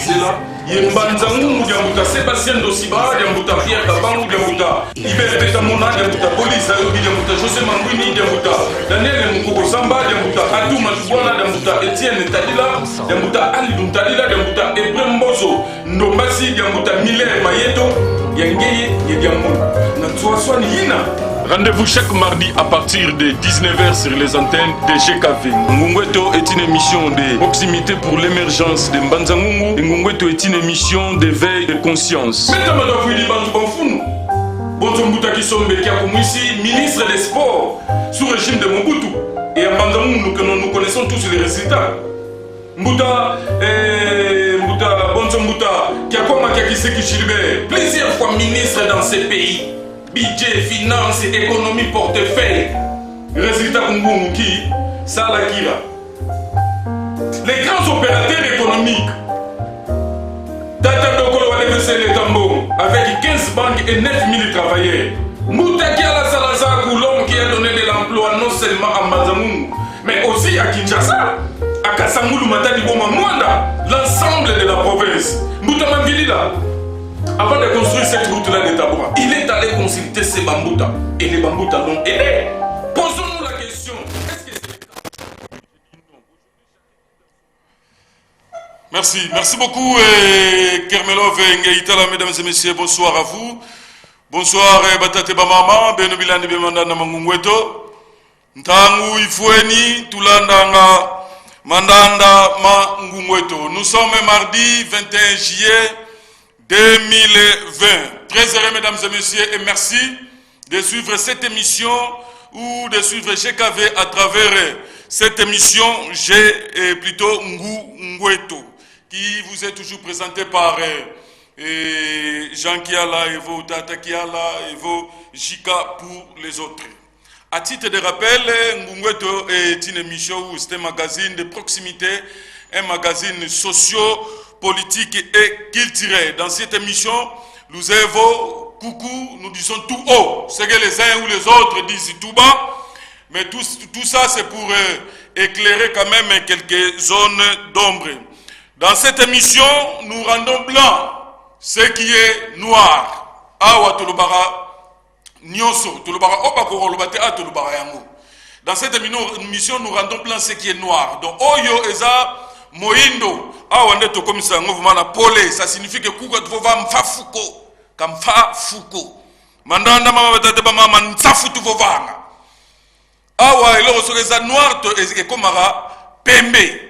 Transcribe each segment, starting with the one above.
Zela, Yembanzangu, Yambuta Sébastien Dosiba, Yambuta Pierre Kabangu, Yambuta Iber Betamona, Yambuta Police, Yambuta José Mangwini, Yambuta Daniel Mukoko Samba, Yambuta Adou Matubwana, Yambuta Etienne Tadila, Yambuta Ali Tadila, Yambuta Ebrem Bozo, Ndombasi, Yambuta Miller Mayeto, Yangeye, Yediamou, Natsuaswan Yina. Rendez-vous chaque mardi à partir de 19h sur les antennes de GKV. Ngungweto est une émission de proximité pour l'émergence de Mbanzangungu. Ngungweto est une émission d'éveil de conscience. Ministre des Sports sous régime de Mobutu. Et à Mbanzangungu, nous connaissons tous les résultats. Mbuta, Bonzo Mbuta, Kiakoma Kiakiseki Chilibert, plusieurs fois ministre dans ces pays. Budget, finance, économie, portefeuille. Résultat Kungunguki, Salakira. Les grands opérateurs économiques. Tata Dokolo Walevese le Tambo, avec 15 banques et 9000 travailleurs. Moutaki Ala Salazar Koulon qui a donné de l'emploi non seulement à Mazamou, mais aussi à Kinshasa, à Kassangulu Matadi Boma Mwanda, l'ensemble de la province. Moutamangili là. Avant de construire cette route-là de Taboura, il est allé consulter ces bamboutas. Et les bamboutas l'ont aidé. Posons-nous la question. Est-ce que c'est le cas? Merci beaucoup Kermelov et Ngaïtala, mesdames et messieurs, bonsoir à vous. Bonsoir Batate Bamama, Benobilani Bemanda Namangungweto. Ntangu Ifoueni, Tulandanga, Mandanda Mangungweto. Nous sommes mardi 21 juillet 2020. Très heureux mesdames et messieurs et merci de suivre cette émission ou de suivre GKV à travers cette émission plutôt Ngweto qui vous est toujours présenté par Jean Kiala, Evo Tata Kiala, Evo Jika pour les autres. À titre de rappel, Ngweto est une émission ou c'est un magazine de proximité, un magazine socio-politique et culturel. Dans cette émission, nous avons coucou, nous disons tout haut, ce que les uns ou les autres disent tout bas, mais tout ça c'est pour éclairer quand même quelques zones d'ombre. Dans cette émission, nous rendons blanc ce qui est noir. Awa Tolobara Nyonso, Tolobara Obako Lobate A Tolobara Yango. Dans cette émission, nous rendons blanc ce qui est noir. Donc Oyo Eza Moindo, Awande Tokomisa Ngouvmana Pole, ça signifie que Kouka Tvova Mfafuko. Kamfa Fuko. Mandanda Mama Tadeba Mama Nsafutu Vovanga. Awa Elo Soreza Noir et Komara Pembe.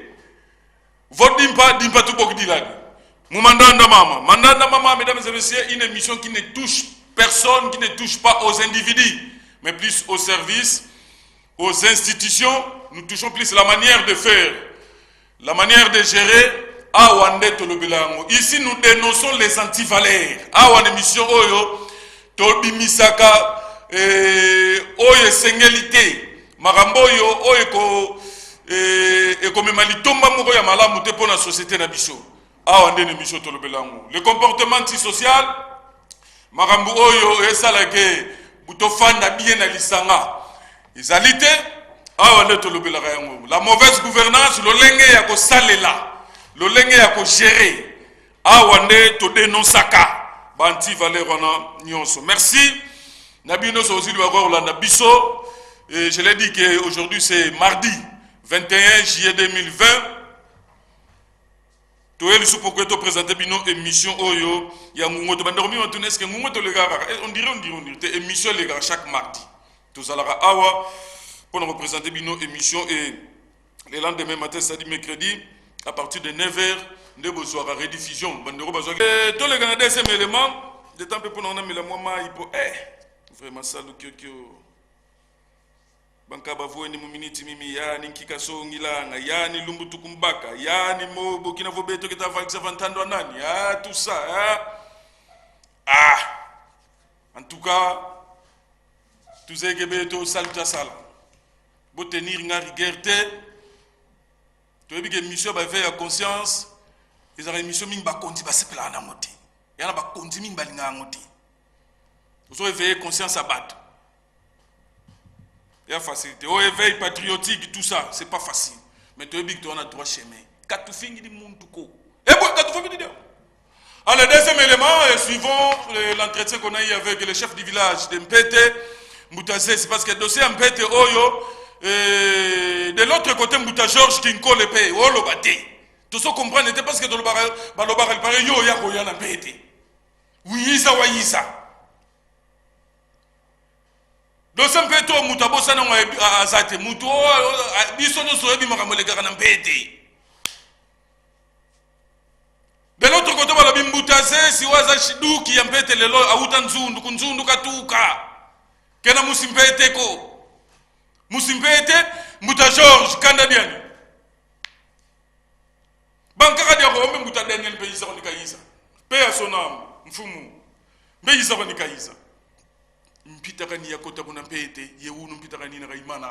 Vodimpa Dimpa Tubokdilani. Mandanda Mama, mesdames et messieurs, une émission qui ne touche personne, qui ne touche pas aux individus, mais plus aux services, aux institutions. Nous touchons plus la manière de faire, la manière de gérer. Ici, nous dénonçons les antivaleurs. Awan émission Oyo, Tobi Misaka, Oyo Sengelité, Maramboyo, Oyo Ekomemalitomba Moko ya malamu te pour la société na biso. Awan émission Tolobelango. Le comportement antisocial, Marambo Oyo Esalake, Butofanda bien à l'Isanga. Isalité, Awan Tolobelango. La mauvaise gouvernance, le lenge ya ko salela. Le lenge ya ko gérer awande to dénonçaka banti valerona nyonso. Merci Nabino aussi le Rolanda Bisso. Je l'ai dit que aujourd'hui c'est mardi 21 juillet 2020. To eli sou pourquoi to présenter bino émission oyo ya Ngungoto bandormi on tourne est-ce que Ngungoto le gars on dirait émission les gars chaque mardi. To salara awa pour nous représenter bino émission et le lendemain matin c'est mercredi à partir de 9h, nous avons la rediffusion. Tous les Canadiens, ces éléments, de temps pour nous amener la maman, il faut vraiment ça le kyo. Banka bavo ni muminiti mimi ya ni kikaso ngilanga ya ni lumbutu kumbaka ya ni mo Burkina Faso beto kita vaxa vantando nani ah tout ça en tout cas tous ces beto salta sala bo tenir nga rigueur. Tu as vu que mission va faire conscience. Ils ont une mission qui va continuer à se plaindre en moti. Il y en a qui continuer à se plaindre en moti. Vous avez éveillé conscience à battre. Il y a facilité. Au éveil patriotique, tout ça, c'est pas facile. Mais tu as vu que tu as droit chemin. Quand tu finis du monde tout court. Eh bon, quand tu finis du monde. Alors, deuxième élément, suivant l'entretien qu'on a eu avec le chef du village de Mpete, Mboutazé, c'est parce que le dossier Mpete, de l'autre côté, Mbouta Georges, qui n'colle le pays, oh, le bâté. Tout ça comprend, n'était parce que dans le bar, il paraît, yo, ya, ko, ya, na Mpete. Oui, ça, oui, ça. Dossier Mpete, Moutabo, ça, non, à Zate, Moutou, Bissono, Soebi, Maramolega, na Mpete. De l'autre côté, wala bimbutaze si waza shiduki ya Mpete lelo auta nzundu kunzundu katuka kena musimpete ko musimpete Mbuta George Kandadiani bankaka dia ko Mbuta Daniel Beisa on kaisa pe ya sonam mfumu Beisa on kaisa mpita kani ya kota kuna Mpete yeunu mpita kani na kaimana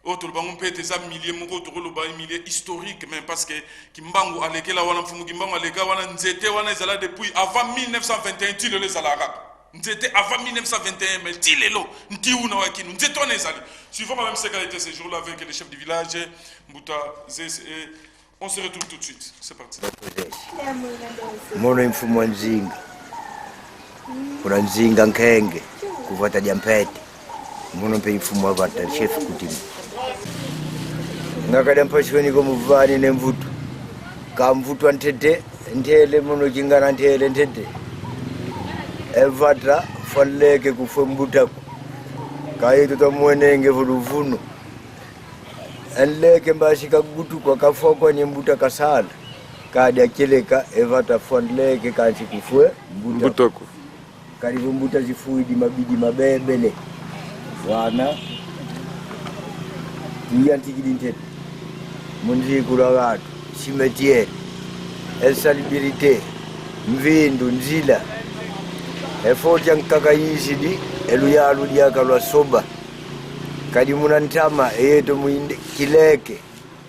autre bango Mpete za millier moko to lo ba millier historique même parce que kimbangu alekela wana mfumu kimbangu aleka wana nzete wana ezala depuis avant 1921 tile les alarabes nzete avant 1921 mais tile lo ntiuna wakinu nzete wana ezali suivant même ce qu'a été ce jour là avec les chefs du village Mbuta on se retrouve tout de suite c'est parti mono mfumu nzinga kuna nzinga nkenge kuvata dia Mpete mono pe mfumu avata chef kutimu ngakada mpashweni ko muvani nemvuto kamvuto ntete ntele muno jingana ntele ntete evatra fanleke kufwe Mbuta kayitu tomwenenge vuluvuno enleke mbashika gutu kwa kafoko ni Mbuta kasala kadi akeleka evatra fanleke kanchi kufwe Mbuta karibu Mbuta zifuidi mabidi mabebele wana yantikidi ntete munzi kulagatu cimetiere insalubrité mvindu nzila efoti yankaka yisidi eluyalu lyaka lwa soba kadi muna ntama eyeto muinde kileke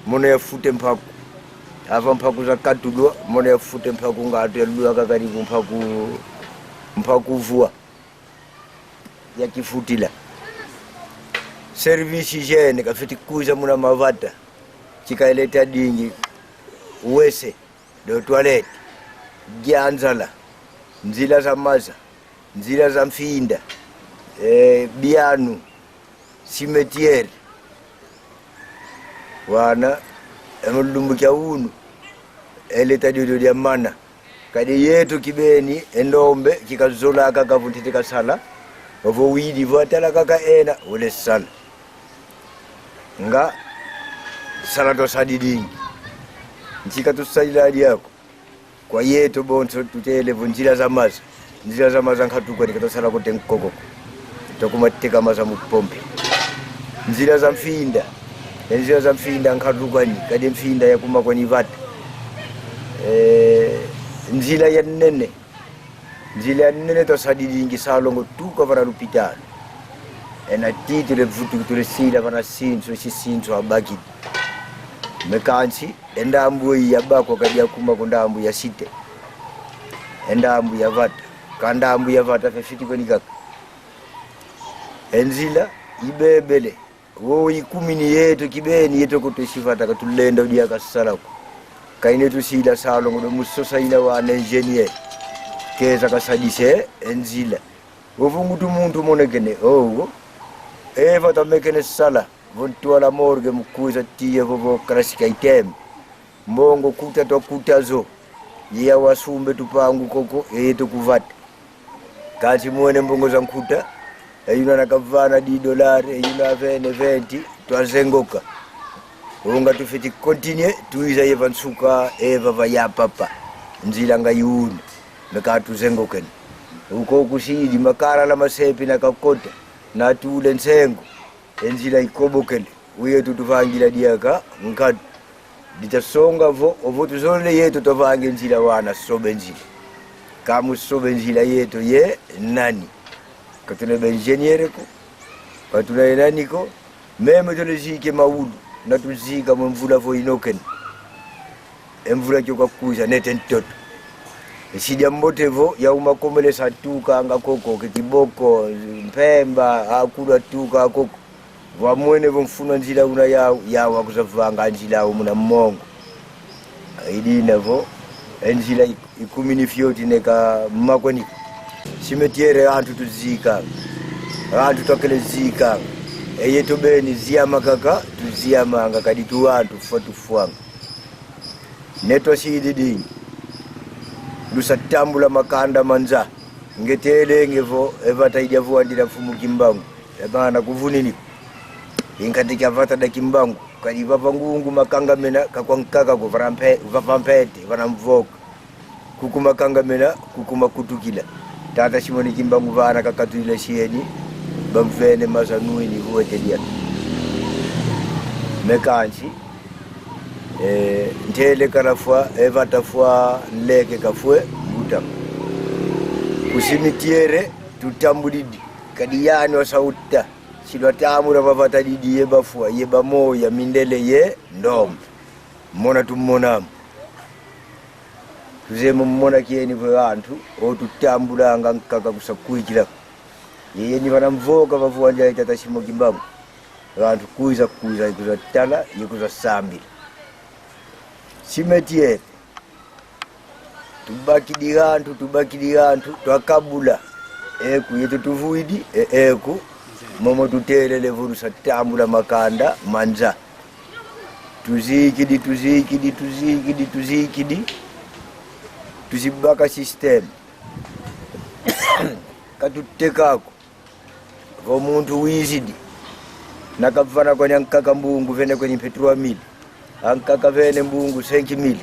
muno yafute mpaku ava mpaku za katulwa muno yafute mpaku ngatu eluyaka karibu mpaku vua yakifutila service jene kafiti kuza muna mavata chikaileta dingi uwese do toilet gianzala nzila za maza nzila za mfinda bianu cimetiere wana emulumbu kya unu eleta dido dia mana kadi yetu kibeni endombe kikazola kaka vuntite kasala ovo widi vatala kaka ena ole sala nga sala to sadidi nchika tusaila yako kwa yetu bonso tutele vunjira za maza nzira za maza nkatuko nikatosala kote nkoko tokumateka maza mupompe nzira za mfinda nkatukwani kadi mfinda yakuma kwani vata nzira ya nene to sadidi ngi salongo tuko vana lupitalo ena titule vutu tule sila vana sinso abaki mekansi endambu ya bako kadi yakuma kundambu ya site endambu ya vata kandambu ya vata fefiti kweni kaka enzila ibebele wo ikumini yetu kibeni yetu kutishifata katulenda udia kasalako kaine tusila salongo do musosa ina wa engineer keza kasadise enzila ovungutu muntu monekene eva tamekene sala vontua la morgue mukuza tia vovo krasika item mbongo kuta to kutazo ya wasumbe tupangu koko yeto kuvata kazi muone mbongo za nkuta eyuna nakavana $10 eyuna 20 twazengoka unga tufiti continue tuiza eva nsuka eva vaya papa nzila ngayuna mekatu zengoken uko kusidi makara la masepi na kakota na tule nsengo enzila ikobokele uyetu tuvangira diaka nkatu ditasonga ovo tuzole yetu tuvange nzila wana sobe nzila kamu sobe nzila yetu ye nani katuna benjeniere ko katuna enani ko meme tulizike maudu na tuzika mvula vo inoken emvula kyoka kuza netentoto Sidia mbotevo ya umakomele satuka anga koko kiboko mpemba akula tuka koko vamwene vomfuna nzila una yawa kuzavanga nzila muna mongo idinavo enzila ikumini fyoti neka makoni simetiere antu tuzika antu tokele zika eyeto beni ziyama kaka tuziyamanga kadi tu antu fatufuanga neto sididi lusatambula makanda manza ngetele ngevo evata ijavu andira fumu kimbangu ebana kuvunini inkatika vata da kimbangu kadi papa ngungu makanga mena kakwankaka kuvapampete vanamvoka kukuma kanga mena kukuma kutukila tata simoni kimbangu vana kakatulile sieni bamfene masanuini huwetelia mekanchi ntele karafua evatafua nleke kafue butam kusimitiere tutambulidi kadiyani wasauta silwatamura vavata didi yebafua yebamoya mindele ye ndom mona tummonamu tuzemu mmona kieni vantu otutambulanga nkaka kusakuikila yeyeni vanamvoka vavuanja itata simo kimbangu vantu kuiza ikuzatala ikuzasambila simetiere tubakidi gantu twakabula eku yetu tuvuidi eku momo tutelele vurusa tambula makanda manza tuzikidi tuzibaka system katutekako vomuntu wizidi nakavana kwenye nkaka mbungu vene kwenye petrua mili ankaka vene mbungu 5 mili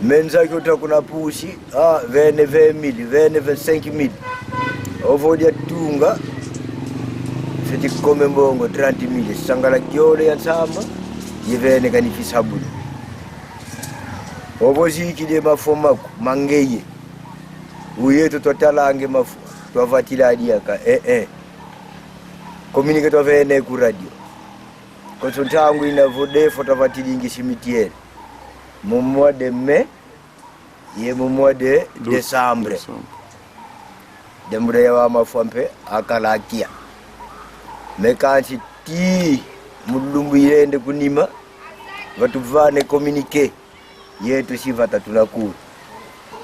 menza kyota kuna pushi vene 20 mili vene 5 mili ovodia tunga feti kome mbongo 30 mili sangala kyole ya nsama yevene kanifisabuli obozikide mafomaku mangeye uyeto totalange mafu twavatila adiaka komunike twavene ku radio koso ntangu inavodefo twavatilingi simitiere mu mois de mai ye mu mois de décembre dembre yawa mafu ampe akalakia mekanchi ti mulumbu irende kunima vatuvane komunike yetu sivata tunakuru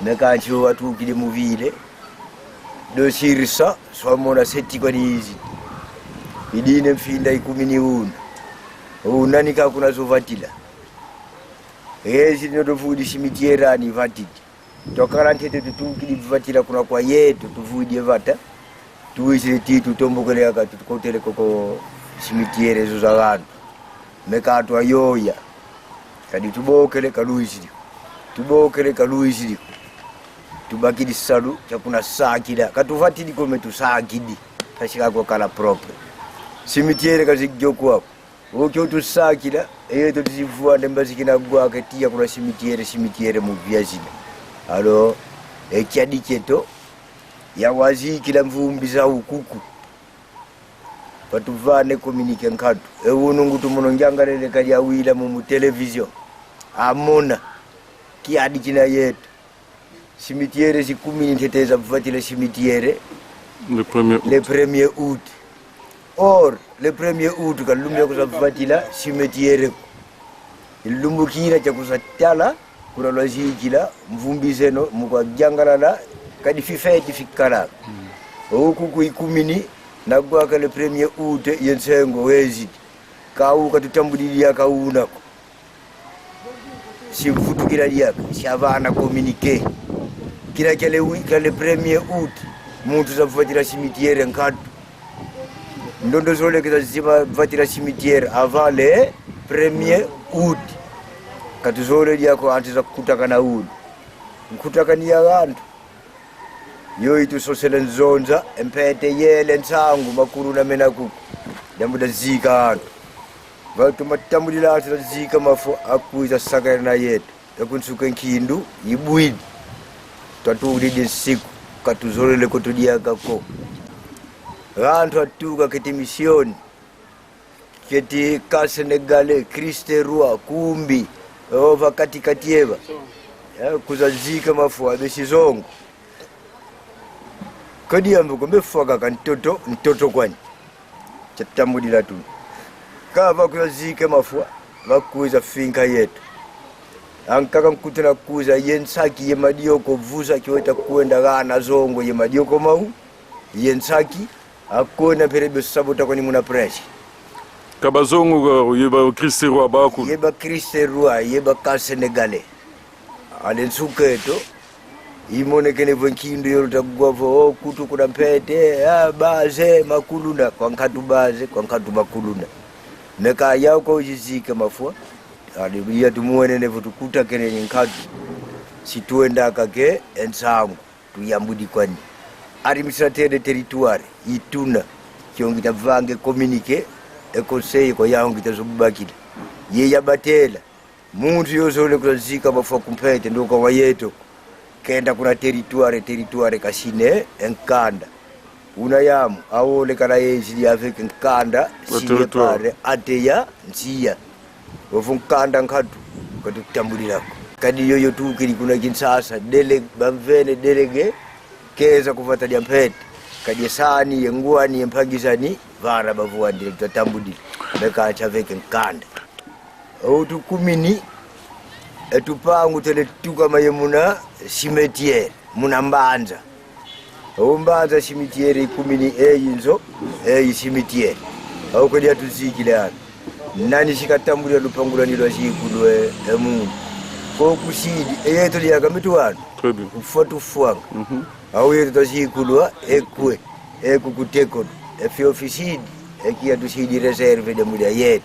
mekanchi watukile muvile dosirisa swamona seti kwa nizi idine mfinda 11 unanika kuna zovatila notofudi simitierani vatiti tokarantete tutukili vatila kuna kwa yetu tuvudi vata tuisire titu tombokele aka tukotele koko simitiere zo za vantu mekatu ayoya kadi tubokele kaluisiri tubakidi salu chakuna sakida katuvatili kome tusakidi tashika kwa kala propre simitiere kazigyokuwa okyo tusakida eyeto tizivua ndembazikina gwa ketia kuna simitiere mu viazina alo ekyadi cheto ya wazikila mvumbi za ukuku patuvane komunike nkatu ewunungu tumuno njangalele kali awila mu television amona kiadi kina yetu simitiere zikumini nteteza kuvatila simitiere le premier août or le premier août kalumya kusavatila simitiere ilumbukira cha kusatala kuna lwazikila mvumbi zeno mukwa jangalala kadi fifeti fikala huku kuikumini nagwaka le premier août yensengo wezi kauka tutambulilia kaunako simfutukila liaka shavana komunike kila kale premier août muntu zavatila simitiere nkatu ndondo zolekeza ziva vatila simitiere avant le premier août katuzole liako antiza kukutakana ulu nkutakania vantu yoitu sosele nzonza empete yele nsangu makuru na menaku jambuda zika antu vatu matambulila antu zika mafu akuiza sakari na yetu yakunsuka nkindu yibwidi twatulide siku katuzolele kotudiakako vantu atuka keti misioni keti ka Senegale Kriste Rua kumbi ova katikati eva kuzazika mafu abeshizongo kadi ambo kombefuaka kantoto kwani chatambulila tu kava kuzazika mafu vakuiza finka yetu ankaka nkutana kuza yensaki yemadioko vuza kiweta kuenda gana zongo yemadioko mau yensaki akona perebe sabota kwani muna presi kabazongo yeba Kristerwa baku yeba Kristerwa yeba ka Senegale alen suketo imone kene vonkindo yorota gwavo kutu kuna mpete baze makuluna kwa nkatu baze kwa nkatu makuluna neka yako ujizike mafua alibuya tumuone ne vutukuta kene nkatu situenda kake ensangu tuyambudi kwani administrateur de territoire ituna kyongita vange communiquer e conseil ko yaongita zobakila ye yabatela muntu yozole kuzika mafua kumpete ndoko wayeto kenda kuna territoire kasine enkanda unayamu awole kana yezi avec enkanda sine pare ateya nziya ofunkanda nkatu katutambulirako kadi yoyo tukiri kuna kinsasa dele bamvene delege keza kufata diampete kadi sani yenguani yempagizani vara bavuandile tutambulira beka avec enkanda otu kumini etupangu tele tuka mayemuna cimetière muna mbanza mbanza cimetière kumini eyinzo eyi cimetière awukodi atuzikile ana nani cikatambulira lupangulanilwa cikulwe emundu kokusidi eyeto lyakamitwano ufuatufuanga awu yeto tacikulwa ekwe ekukutekono efi ofisidi ekiya tusidi reserve de mulia yetu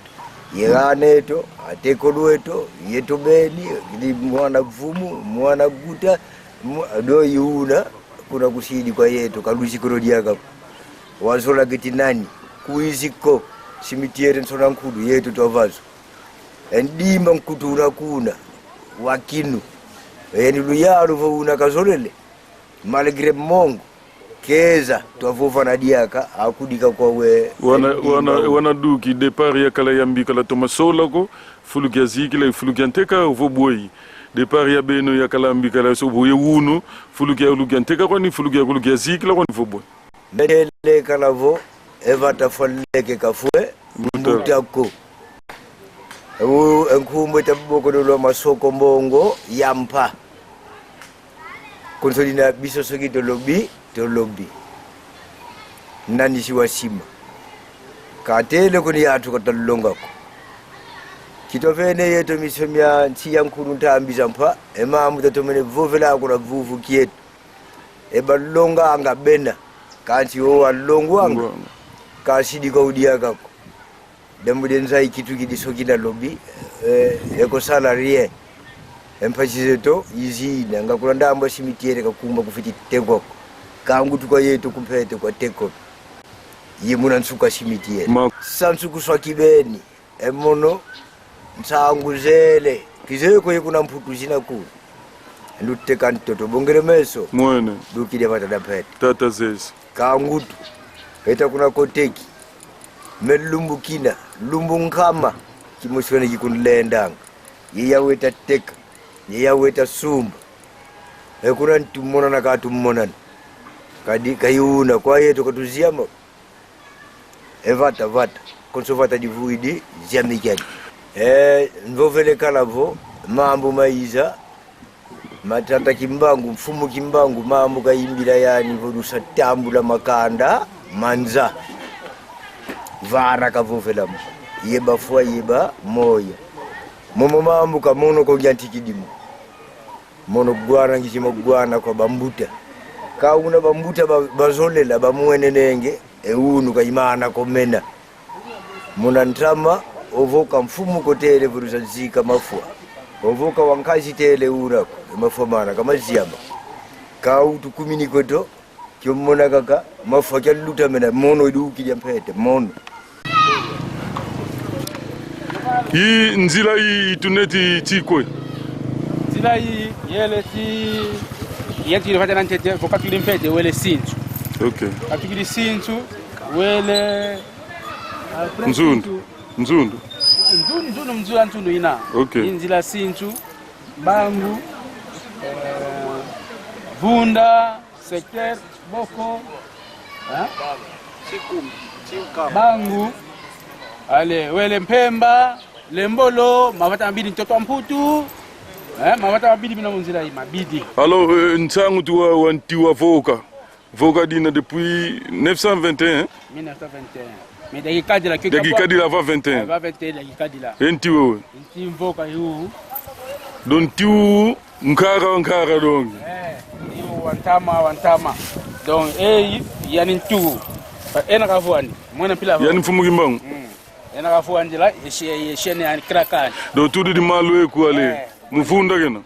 yeganeto atekolweto yeto beni gidi mwana vumu mwana guta do yuna kuna kusidi kwa yeto kalusi korodiaka wazola giti nani kuiziko cimetière nsona nkudu yeto tovazo endima nkutu unakuna wakinu eni luyalo vuna kazolele malgré mongo keza twavuva na diaka akudika kwa we wana duki départ ya kala yambi kala tomasola ko fuluki azikila fuluki anteka voboi départ ya beno ya kala yambi kala so boye wunu fuluki ya fuluki anteka ko ni fuluki ya fuluki azikila ko ni voboi bedele kala vo evata folleke kafue mutako enkumwe taboko do masoko mbongo yampa konsolina biso soki to lobby nani siwasima katele kuni yatu katalongako kitofene yeto misomya ntsiya nkuru ntambiza mpa emamu tatomene vovela kuna vuvu kietu ebalonga anga bena kanti o alongwanga kasidi ka udia kako dembude nzai kitu kidisokina lobby eko salarié empachizeto izina ngakula ndamba cimetière kakumba kufiti tegoko kangu tukwa yetu kumpete kwa teko yimuna nsuka cimetière sansuku swakibeni emono nsanguzele kizeko yekuna mputu zina ku nduteka ntoto bongere meso mwene dukide patada pete tata zezi kangutu eta kuna koteki melumbukina lumbungama kimuswene kikunlendanga yeyaweta teka yeyaweta sumba ekuna ntumona nakatummonana kadi kayuna kwa yetu katuziyama evata konsovata divuidi ziamikani nvovele kalavo mambo maiza matata kimbangu mfumu kimbangu mambo kayimbila yani vodusa tambula makanda manza vara kavovela yeba fwa yeba moya momo mambo kamono konyantikidimu mono gwana ngishimo gwana kwa bambuta kauna bambuta bazolela bamuwenenenge eunu kaimana komena muna ntama ovoka mfumu kotele vuruza zika mafua ovoka wankazi tele urako mafua mana kama ziyama kautu kumini koto kyomona kaka mafua kyaluta mena mono iduki jampete mono hii nzila hii ituneti chikwe nzila hii yele ti yeti ilifata na ntete voka tulimpete wele sintu okay atukili sintu wele nzundu nzundu mzula ntundu ina okay inzila sintu bangu vunda secteur boko bangu ale wele mpemba lembolo mavata mbili mtoto wa mputu Mabata mabidi bina munzira hii mabidi. Alors nsangu tu wantiwa voka. Voka dina depuis 1921. 1921. Mais dakika dila kika. Dakika dila va 21. Va 21 dakika dila. Enti wewe. Nti mvoka yu. Don tiu nkara dong. Yu wantama. Donc yani ntu. Ena kafuani. Mwana pila. Yani mfumu kimbangu. Ena kafuani la yeshene yani krakani. Do tudu di malwe ku ale. Mufunda kena.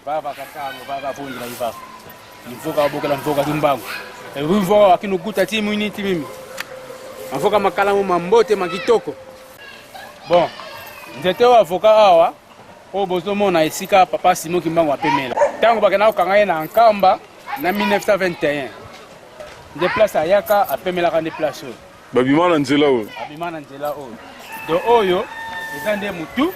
Baba kakangu baba fundi la ibaba. Mvoka waboka mvoka kimbangu. Mvoka wakinukuta timu initi mimi. Mvoka makalamu mambote makitoko. Bon. Ndete wa avoka awa. O bozomona esika papa Simon Kimbangu apemela. Tango bakena okanga na nkamba na 1921. De place ayaka apemela ka de place. Babimana nzela o. Abimana nzela o. Do oyo ezande mutu.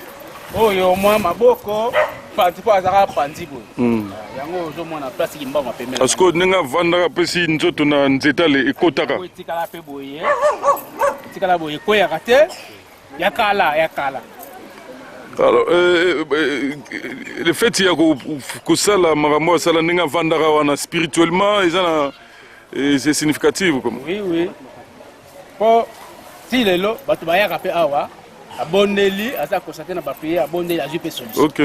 Oyo mwa maboko pantipo azaka pantibo. Yango ozomona place Kimbangu apemela. Asko nenga vanda pesi nzoto na nzetale ekotaka. Tikala pe boye. Tikala boye koya kate. Yakala. Alors, le fait qu'il y a que ça, la maramo, ça la n'enga vandara wana spirituellement, c'est significatif comme. Oui. Pour si le lot, batu baya kapé awa, abonneli, asa constater na papier, abonneli a jupe solution. Ok.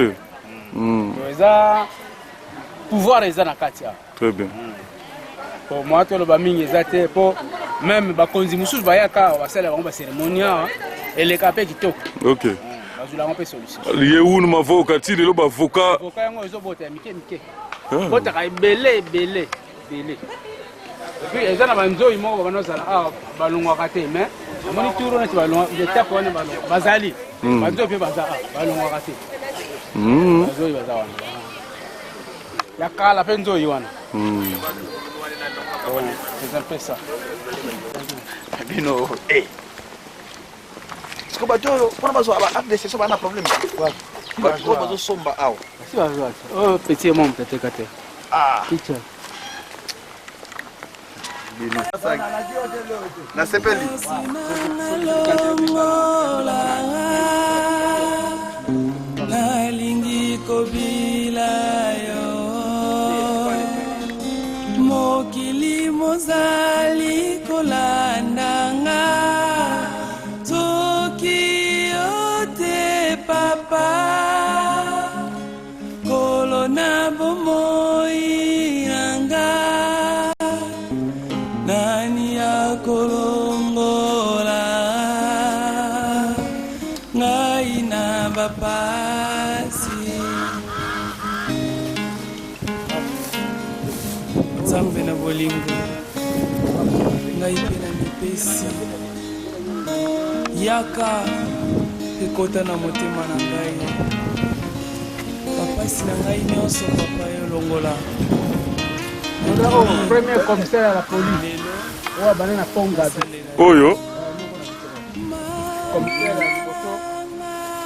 Ça pouvoir eza na katia. Très bien. Pour moi to lo ba mingi ezate pour même ba konzi mususu baya ka ba sala ba cérémonia et les capé kitoko. Ok. Bazula ngopé solution. Lié où nous m'avocat, ti le ba avocat. Avocat yango ezo bota mike. Bota ka belé. Et puis ezana banzo imo ba nozala balungwa kate mais moni turo na ti balungwa je tapo na balungwa bazali. Banzo pe bazala balungwa kate. Banzo baza wana. Ya kala pe nzo yiwana. C'est un peu ça. Bino, Siko batolo, kuna bazo aba AFDC so bana problème. Ko bazo somba awo. Si bazo. Oh petit mon peut-être kate. Teacher. Bino. Na sepeli. Nalingi kobila yo. Mokili mozali kolandanga Tokyo te papa Kolona bomoi anga Nani ya kolongola Ngai na bapasi Nzambe na bolingo ngai pe na mipesi yaka ekota na motema na ngai bapasi na ngai nyonso papa yo longola Premier commissaire à la police. Owa banana ponga. Oyo. Commissaire à Liboso.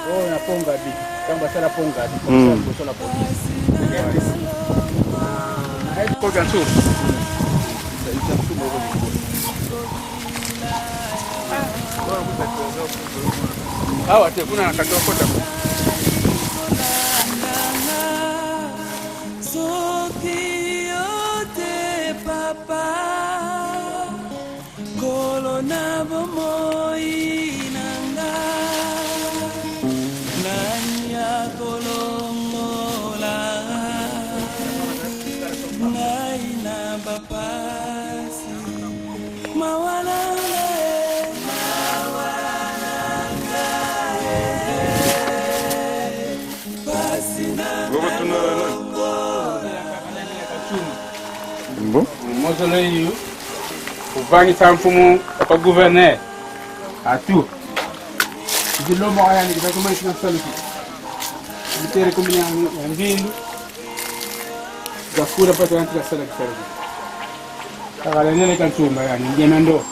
Oh na ponga bi. Kamba sala ponga bi. Commissaire Liboso la police. Ai ko ganso. Awa te kuna nakatoka kota. Sokio te papa Kolona bomoi nanga Nanya kolongola Ngai na bapasi Mawala Bon. Mausolée, pour vendre ça mfumu kwa gouverneur à tout. De l'homme a yani kwa kama sina sala tu. Bitere kumi ya mbindu. Zakura pata yanti la sala kisara. Kagala nene kantumba yani ngemendo.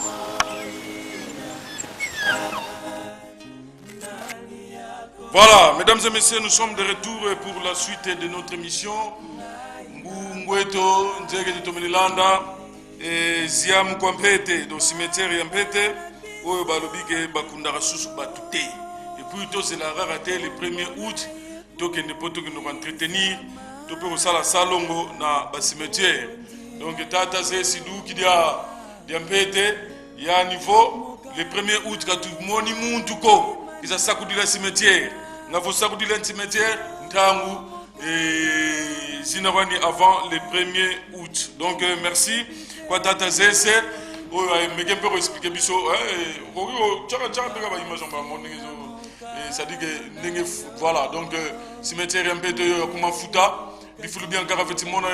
Voilà, mesdames et messieurs, nous sommes de retour pour la suite de notre émission. Ngweto, Nzege de Tomelilanda, Ziam Kwampete, dans le cimetière Yampete, où Balobike Bakundara Susu Batute. Et puis, c'est la rareté le 1er août tokende po tokende ko entretenir to pe ko sala salongo na ba cimetière. Donc tata c'est sidou qui dia mpete ya niveau le 1er août ka tu moni muntu ko isa sakudila cimetière nga fo sakudila cimetière ntangu zinawani avant le 1er août. Donc merci kwa tata zese oyo meke mpe ko expliquer biso tchaka tchaka ba image ba monde ça dit que ndenge voilà. Donc cimetière mpete yo kuma futa bifulu bien kara vetimona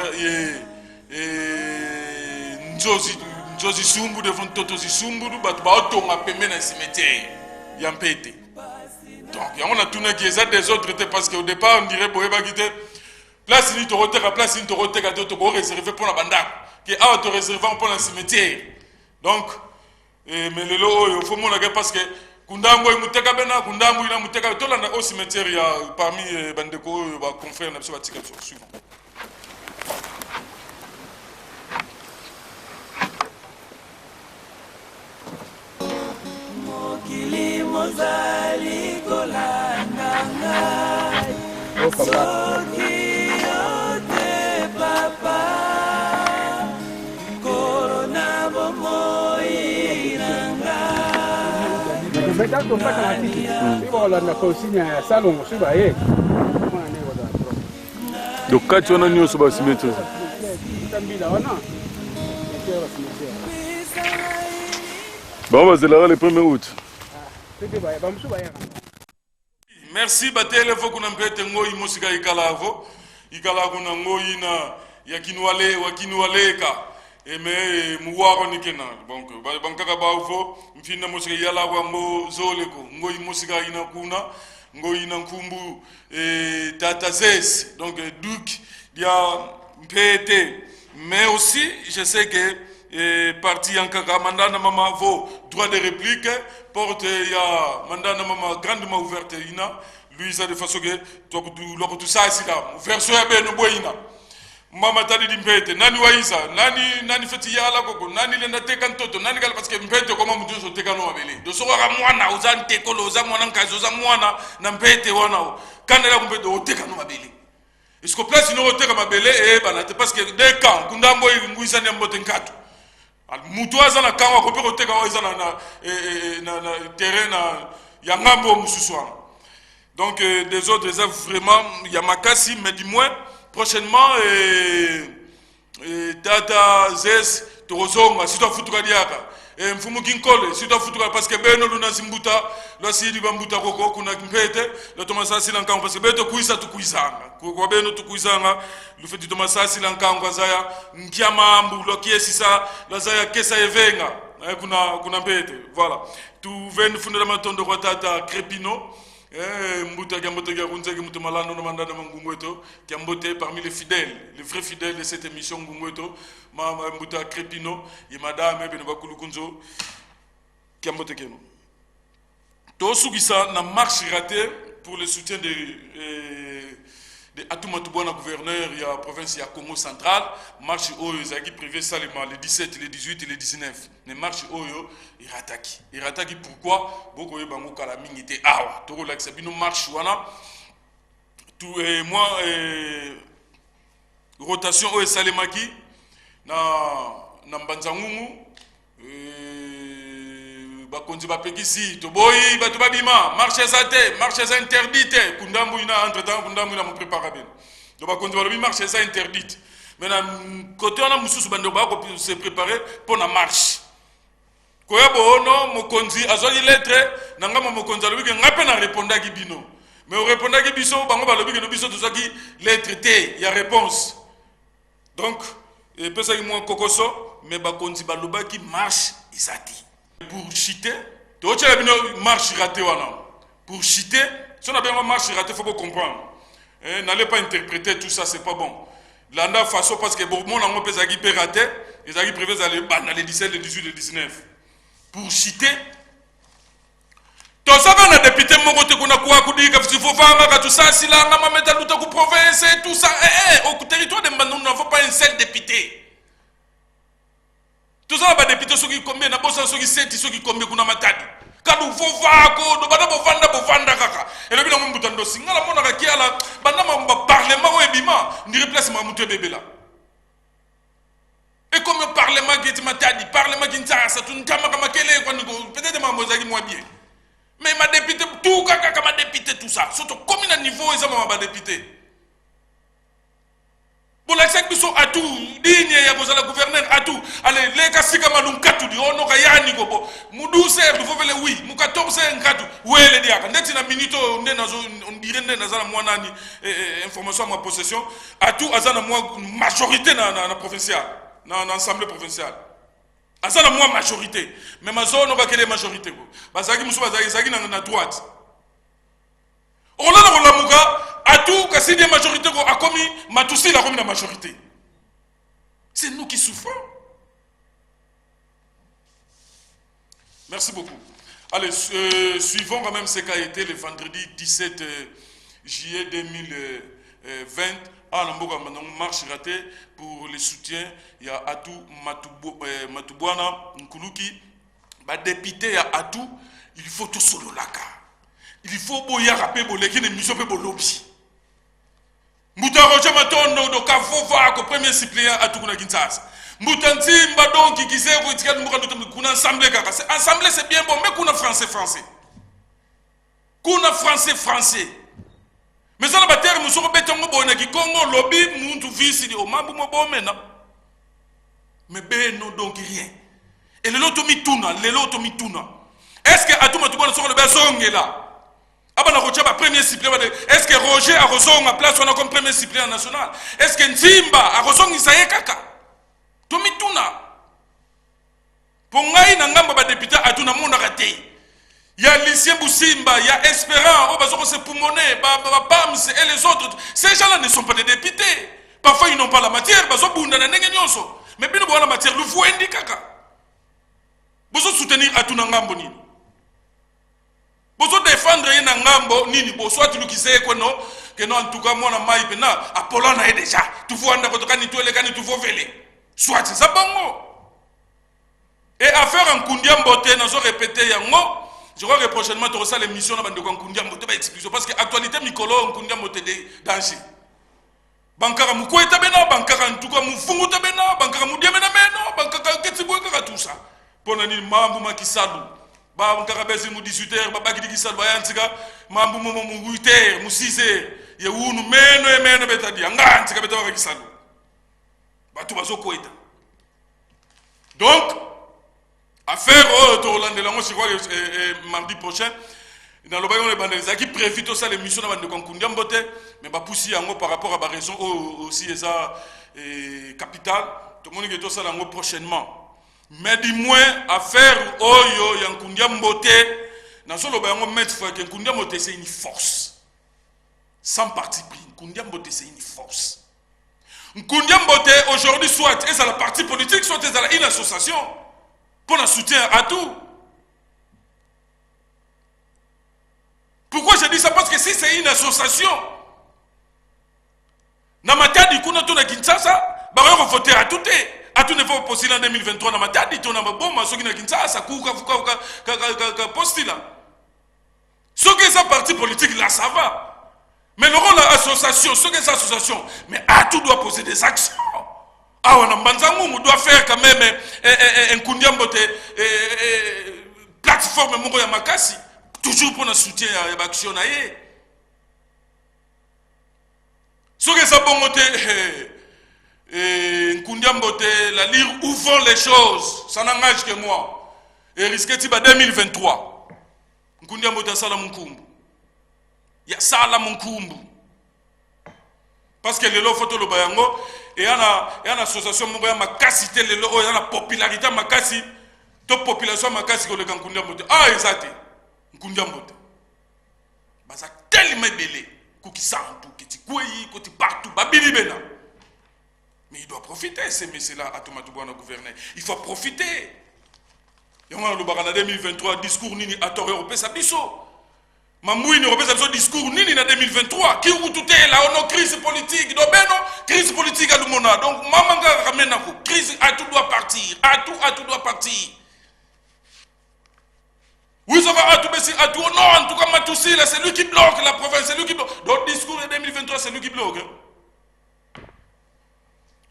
nzozi sumbu devant toto sumbu batu ba otonga pembe na cimetière ya mpete. Donc on a tourné qui est des autres parce qu'au départ on dirait boyeba kite place ni to roteka place ni to roteka to ko réserver pour la banda qui a auto réservé pour le cimetière. Donc mais le lo il faut mon parce que kundambo imuteka bena kundambo ina muteka to landa au cimetière ya parmi bandeko ba confrères na biso batika suivant. Mozali kolanda ngai soki yote papa korona bomoi nanga donc kati wana nyonso ba cimetière bon bazela le 1er août. Merci batele fo kuna mpete ngoi musika ikalavo na ngoi na yakinwale wakinwaleka eme muwaro nikena donc bankaka bavo mfina musika yala wa mbo zoleko ngoi musika ina kuna ngoi na nkumbu tata zes donc duc dia mpete. Mais aussi je sais que parti yankaka mandana mama vo droit de réplique porte ya mandana mama grandement ouverte ina lui ça de façon que tout ça ici là version ya beno boina mama tadi di mpete nani waisa nani feti ya la koko nani lenda teka ntoto nani kala parce que mpete koma mutu so teka no abele do so ka mwana uzan tekolo za mwana nkazo za mwana na mpete wana kana la mpete o teka no abele est-ce que place no teka mabele banate parce que des camps kundambo nguisa ne mbote nkatu mutu aza na kangwa ko pe ko teka wa izana na terrain na ya ngambo mususu. Donc des autres réserves vraiment il y a makasi mais du moins prochainement tata zes torozonga si to futuka diaka mfumu kinkole si to futuka parce que beno luna zimbuta lo sidi bambuta koko kuna mpete lo tomasasi lankango parce que beto kuisa tukuizanga ko beno tukuizanga le fait de tomasasi lankango zaya nkiama ambu lo kiesisa lo zaya kesa evenga kuna mpete voilà tu ven fundela matondo kwa tata Crepino mbuta gambote garunze mutu malano no mandana mangungweto kiambote parmi les vrais fidèles de cette émission ngungweto mama mbuta Crepino et madame beno bakulukunzo kiambote keno to sugisa na marche ratée pour le soutien de Atumatubwana gouverneur il y a province ya Congo central marche oyo zaki privé salement le 17 le 18 et le 19 ne marche oyo irataki pourquoi boko yebango kala mingi te awa to la sabino marche wana tout moi rotation oyo salemaki na mbanzangumu bakonzi bapekisi to boyi batu babima marche zate marche za interdite kundambu ina entre temps kundambu ina mo prépara ben do bakonzi balobi marche za interdite mais na côté on a mususu bando ba ko se préparer pour la marche ko yabo no mokonzi azoli lettre na ngama mokonzi alobi ke ngape na répondaki bino mais o répondaki biso bango balobi ke no biso tozaki lettre T ya réponse donc pesa ki mo kokoso mais bakonzi balobaki marche izati. Pour chiter, tu as une marche ratée. Pour chiter, si on a bien une marche ratée, il faut comprendre. N'allez pas interpréter tout ça, c'est pas bon. L'anda façon parce que bon, mon amour peut être raté, les amis prévus dans les 17, les 18, les 19. Pour chiter, tu sais qu'on a député mon côté qu'on a quoi qu'on dit qu'il faut faire tout ça, si là, on va mettre tout au province et tout ça. Au territoire de Mbandou, nous n'avons pas un seul député. Tout ça va député ceux qui combien na bossa ceux qui senti ceux qui combien kuna matadi ka kisadu vovako do bana bovanda kaka et le bino mbutando singala mona ka kiala bana ma parlement ebima ni replace ma mutu bebela et comme le parlement qui est matadi parlement qui ça tout nkama kama kele kwa niko peut-être ma mozaki moi bien mais ma député tout kaka ma député tout ça surtout combien de niveau ils ont ma député pour la sec biso à tout digne ya bozala gouverneur à tout allez les kasika malum katu di ono ka yani ko bo mu 12 heures du fovele oui mu 14 heures ngatu wele diaka ndeti na minute nde nazo on dirait nde nazala mwana ni information ma possession à tout azana moi majorité na provincial na assemblée provinciale azana moi majorité mais ma zone ka quelle majorité ko bazaki musu bazaki na droite on a la muga à tout que si des majorités a commis Matoussi la commis la majorité. C'est nous qui souffrons. Merci beaucoup. Allez, suivons quand même ce qu'a été le vendredi 17 juillet 2020 à Lamboga, on marche ratée pour le soutien. Il y a Atou Matubwana Nkuluki, député à Atou, il faut tout solo laka. Il faut boya rapé boleki ne miso pe bolobi. Muta roja matondo do kavova ko premier suppléant à Tukuna Kinshasa. Mutanti mbadon ki kise ko itika mukando kuna assemblée kaka. Assemblée c'est bien bon mais kuna français. Kuna français. Mais ça la bataille musoko betongo bona ki Congo lobby muntu visi di o mambu mo bomena. Mais ben non donc rien. Et le loto mituna. Est-ce que Atou Matubwana sur le bezonge là? Abana Rochaba premier suppléant. Est-ce que Roger a reçu ma place comme premier suppléant national? Est-ce que Nzimba a reçu Isaïe Kaka? Tomituna. Pour ngai na ngamba ba député atuna mona raté. Il y a Lucien Boussimba, il y a Espérant, Obazoko se Poumoné, Bams et les autres. Ces gens-là ne sont pas des députés. Parfois ils n'ont pas la matière, Bazobunda na nengenyoso. Mais bien la matière, le vous indique Kaka. Vous soutenir atuna ngambo nini? Bozo défendre yena ngambo nini bo soit tu lukise kweno que non en tout cas moi na mai pena Apollon na déjà tu vois ndako to kani tuele kani tu vovele soit ça bango et affaire en Kundia Mbote na zo répéter yango je crois que prochainement tu reçois l'émission na bande ko Kundia Mbote ba explication parce que actualité mikolo en Kundia Mbote de danger bankara mukweta bena bankara en tout cas mufungu ta bena bankara mudiamena meno bankara ketibo ka tout ça pona ni mambu makisalu ba nkaka besi mu 18h ba bakidi kisal ba yantika mambu mu 8h mu 6h ye wunu meno betadi anga antika betawa kisal ba tu bazo koita donc affaire to Hollande la moi je crois mardi prochain dans le bayon les bandes qui prévu tout ça l'émission na bande Kundia Mbote mais ba poussi yango par rapport à ba raison aussi eza capital tout le monde qui tout ça yango prochainement. Mais dis-moi, affaire Oyo, Yankundia Mbote, dans ce lobayango mettre fois que Nkundia Mbote c'est une force. Sans parti pris, Nkundia Mbote c'est une force. Nkundia Mbote aujourd'hui soit est à la partie politique, soit est à une association pour le soutien à tout. Pourquoi je dis ça? Parce que si c'est une association, dans ma tête, du coup, on a Kinshasa, on va voter à tout. À tout niveau possible en 2023, on a dit qu'on a bon, mais ce qui n'a qu'un ça court postila. Ce qui est sa parti politique là, ça va. Mais le rôle de l'association, ce qui est sa association, mais à tout doit poser des actions. Ah, on a Banzangou, on doit faire quand même un Kundia Mbote plateforme Mouroya Makasi, toujours pour le soutien à l'action. Ce qui est sa bon côté. Et Nkundia Mbote, la lire où vont les choses, ça n'engage que moi. Et risque tiba 2023. Nkundia Mbote sala munkumbu. Ya sala munkumbu. Parce que les lots photo le bayango et y a une association moya makasi te le lot y a la popularité makasi to population makasi ko le Nkundia Mbote. Ah exact. Nkundia Mbote. Baza tellement belé kuki santu kiti kweyi koti partout babili bena. Mais il doit profiter, ces messieurs-là, à Tomatubwana gouverner. Il faut profiter. Et on a le barana 2023, discours nini à Torre européen, ça biso. Mamouine européen, ça biso discours nini en 2023. Qui ou tout est là, on a crise politique. Donc, ben non, crise politique à l'Umona. Donc, mamanga ramène un coup. Crise, à tout doit partir. À tout doit partir. Oui, ça va à tout, non, en tout cas, Matoussi, là, c'est lui qui bloque la province, c'est lui qui bloque. Dans le discours de 2023, c'est lui qui bloque. Hein.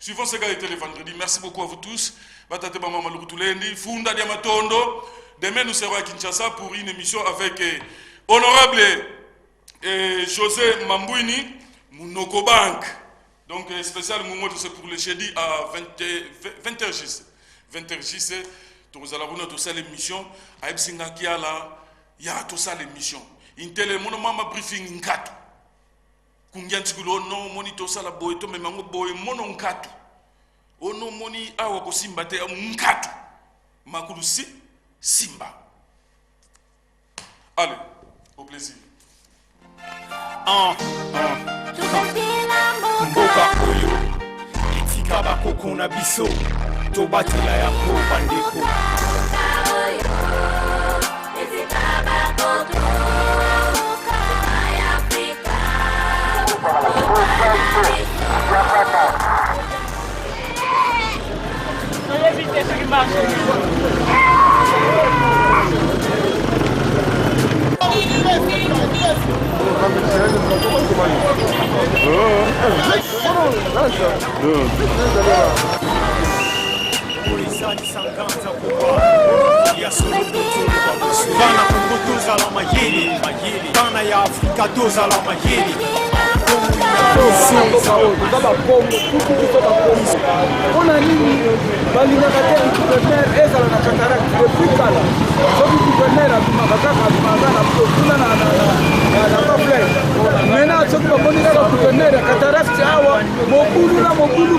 Suivant ce gars était le vendredi. Merci beaucoup à vous tous. Batate Bama Maluku Tulendi, Funda Diamatondo. Demain, nous serons à Kinshasa pour une émission avec honorable José Mambouini, Mounoko Bank. Donc, spécial moment, c'est pour le jeudi à 20h. 20h, nous allons avoir toute l'émission. À Epsinga Kiala, il y a toute l'émission. Intel, mon maman briefing nkatu. Kungiantikulo no moni to sala boy to memango boy mono nkatu. Ono moni awa ko simba te nkatu. Makulusi simba. Allez, au plaisir. Mboka oyo etika bakoko na biso tobatela yango bandeko. Bana Congo tozala mayele, bana ya Afrika tozala mayele. Mpona nini balingaka te guverner ezala na cataracte depuis kala soki guverner abimaka kaka abimaka na kuna na problème maintenant soki bamoni kaka guverner ya cataracte awa mobulu na mobulu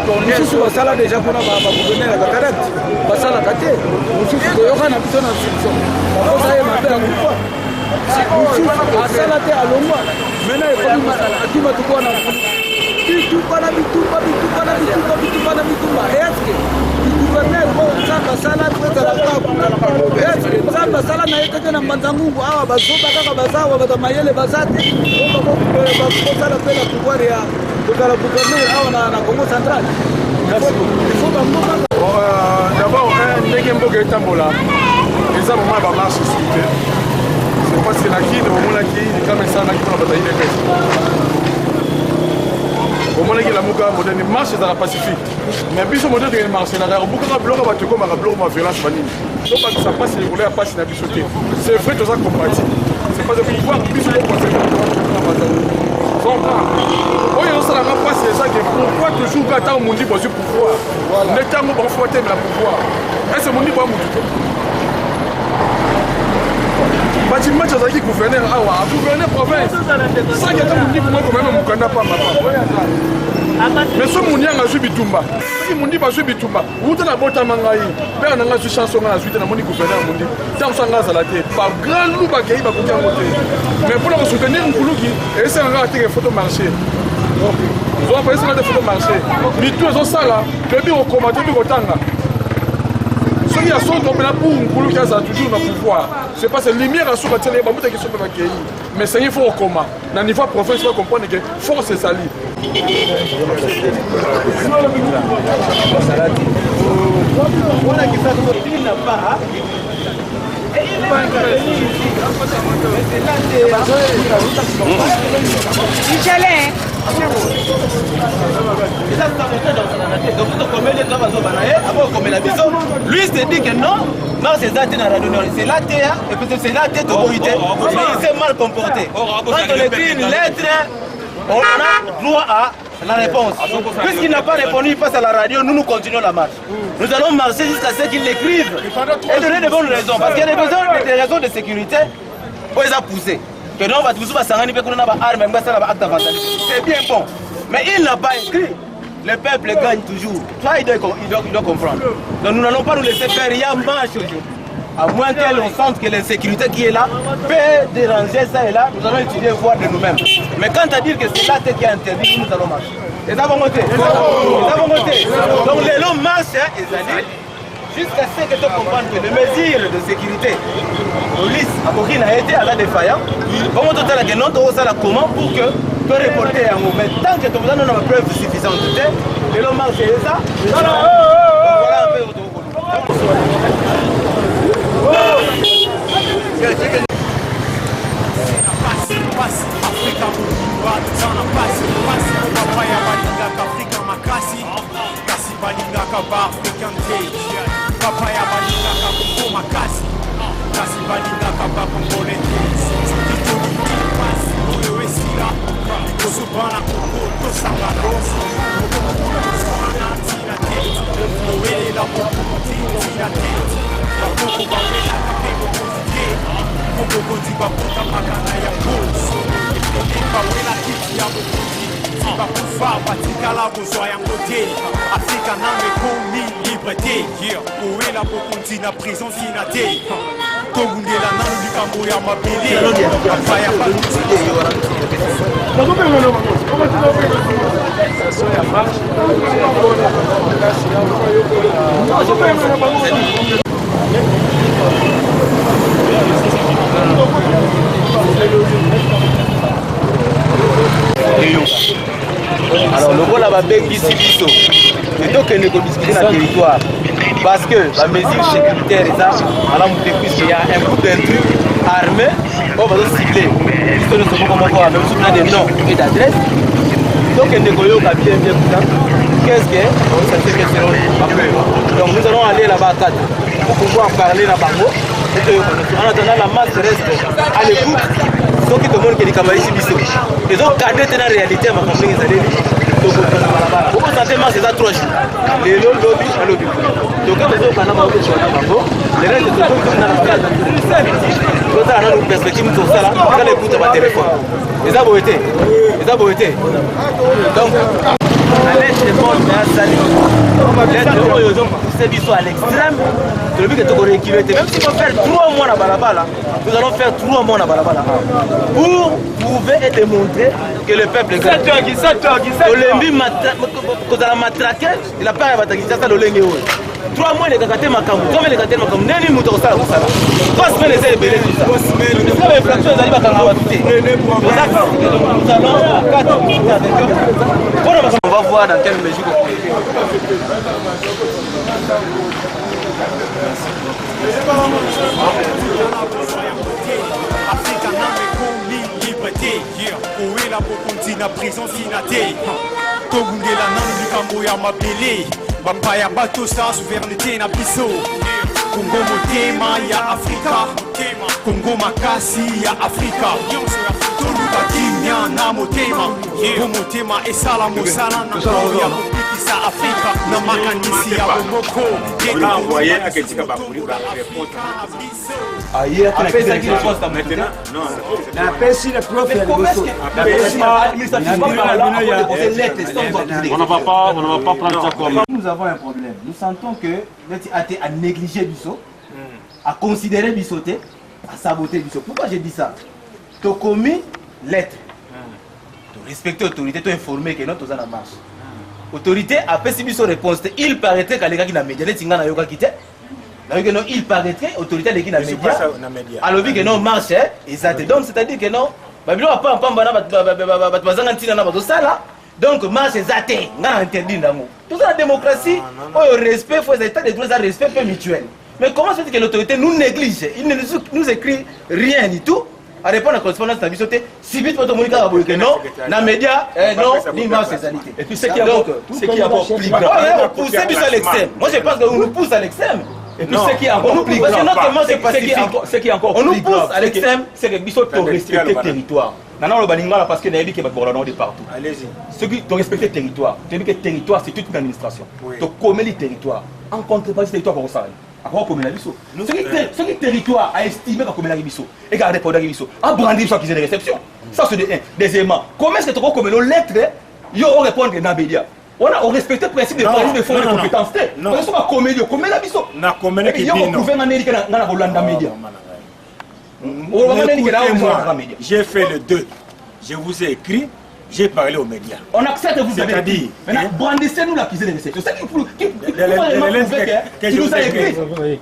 mosusu basala deja mpona baguverner ya cataracte basalaka te mosusu koyoka na biso na bakosa ye mabe ya kufa mosusu asala te alongwa maintenant ekomi akima tukwana bitupa eske guverner po nzambe asala eske nzambe asala na ye keke na mbanzangungu awa bazoba kaka bazawa baza mayele baza te bakosala mpe na pouvoir ya kozala guverner awa na Congo central ifo bamboka d'abord ndenge mboka etambola eza moma bamarche sui te c'est parce que nakini omonaki likama esalaki mpona bato ayinepesa omonaki lamuka moderne marche ezala pacifique mais biso moderne tokende marche naka obukaka biloko bato ekomaka biloko ma violence banini tobakisa mpasi likolo ya mpasi na biso te c'est vrai toza compati c'est pas de pouvoir biso oyo ezosalanga mpasi ezake pourquoi toujours ka ntango mondi bozwi pouvoir nde ntango bakofuwa temela pouvoir ese mondi boya motu te batimatch azalaki gouverneur awa gouverneur province saki ata mondibu moko meme mokanda pamba mais so monianga azwi bitumba soki mondibu azwi bitumba uta nabotama ngai mpere nanga azwi chanson ngai azwi te namoni gouverneur mondibu ntango so anga azala te bagrand loup bakei bakoki yango te mais mpona kosoutenir nkuluki esenga kaka teke photo marché zopa esenga te photo marché mitu ezosala toyebi kokoma toyebi kotanga soki ya songo mpena pour nkuluki azala toujours na pouvoir c'est parce que lumière asuka tiela ye bamutaki so mpe bakei mais sengi fo kokoma na niveau ya province po comprendre ke force ezali lui se dit que non, c'est ça la radio, c'est la terre, et puis c'est la tête au mais il s'est mal comporté. Quand on écrit une lettre, on a droit à la réponse. Puisqu'il n'a pas répondu, il passe à la radio, nous continuons la marche. Nous allons marcher jusqu'à ce qu'il l'écrive et donner de bonnes raisons. Parce qu'il y a des raisons de sécurité pour les pousser. Que non, c'est bien bon. Mais il n'a pas écrit. Le peuple gagne toujours. Ça, il doit comprendre. Donc nous n'allons pas nous laisser faire rien marche aujourd'hui. À moins qu'on sente que l'insécurité qui est là peut déranger ça et là, nous allons étudier et voir de nous-mêmes. Mais quant à dire que c'est la tête qui est interdit, nous allons marcher. Et ça va monter. Donc les longs marchent, jusqu'à ce que tu comprennes que les mesures de sécurité, police, à Burkina a été à la défaillance. Comment tu as la non, tu as comment pour que tu reporter un moment. Tant que tu as une preuve suffisante, les longs marchent, c'est ça. Voilà un peu. prison sinate tongundela nanu likambo ya mabele apaya alors lokola babengisi biso etokende kodiscute na territoire parce que la mesure sécuritaire eza malamu te puisque y a un groupe d'intrus armés oyo bazocible biso nyonso moko moko ya même soupena de nom et d'adresse tokende koyoka bien bien kuta qu'est-ce que ça se fait selon donc nous allons aller là-bas à 4 pour pouvoir parler na bango en attendant la masse reste à l'écoute soki tomoni ke likambo esi biso ezokadre te na réalité ya makambo ndenge ezaleli okosante marche eza 3 jours lelo lobi alobi toke tozokana maokeswana bango lereste tozokina na bakaza tozala nanu perspective tosala kala ekuta batelefone eza boye te donc alerte monde asali lettre oyo ezopousse biso à l'extrême tolobi ke tokorééquilibre te même si on va faire 3 mois na balabala nous allons faire 3 mois na balabala pour prouver et démontrer que le peuple olembi kozala matraqué la part ya batakisasa lolenge oyo 3 mois elekaka te makambo 3 mois elekaka te makambo ndeni moto akosala kosala 3 semaines eza ebele tusa bainfraction ezali bakanga batu te nous allons à 4 minutes avec eux. On va voir dans quelle mesure owela bokonzi na prison sinate togundela nanu likambo ya mabele bapaya batosa souveraineté na biso kongo motema ya afrika kongo makasi ya afrika toluka kimia na motema po motema esala mosala na nkolo ya kopikisa afrika na makanisi ya bomoko nous avons un problème. Nous sentons que l'État a négligé Bissot, a considéré Bissoté, a saboté Bissot. Pourquoi j'ai dit ça? Tu as commis lettre. Tu respectes l'autorité, tu as informé que nous sommes en marche. L'autorité a fait Bissot réponse. Il paraîtrait qu'à l'égard de la média, il paraîtrait l'autorité de la média. Alors que non marche, exact. Donc c'est-à-dire que non, donc marche exact. On a interdit d'amour. Tout ça la démocratie, le respect, il faut un respect mutuel. Mais comment se fait que l'autorité nous néglige? Il ne nous écrit rien du tout. À répondre à la correspondance de la bisoté, si vite votre monica a que non, dans les médias, non, l'image c'est sanité. Et puis ce qui est encore plus grave, on pousse à l'extrême. Moi je pense qu'on nous pousse à l'extrême. Et puis ce qui est encore plus grave, ce qui est encore plus grave, à l'extrême, c'est que Bissot doit respecter le territoire. Maintenant, le baningala parce que Naïbi qui va de partout. Allez-y. Ceux qui doivent respecter le territoire, tu dis que le territoire c'est toute une administration. Tu connais le territoire. En contrepartie, le territoire pour ça. Alors, comme la biso. Ce qui le territoire a estimé comme la biso. Et garder pour la biso. A brandir sur qui j'ai des réceptions. Ça c'est de un. Deuxièmement, comment est-ce que tu vois comme nos lettres, ils vont répondre dans les médias. On respecte le principe de principe de fonds de compétences. Non. On va comédie, comment la biso. Na comédie qui dit non. J'ai fait le 2. Je vous ai écrit, j'ai parlé aux médias. On accepte que vous avez dit. Maintenant, brandissez-nous l'accusé de réception. C'est qui nous a écrit.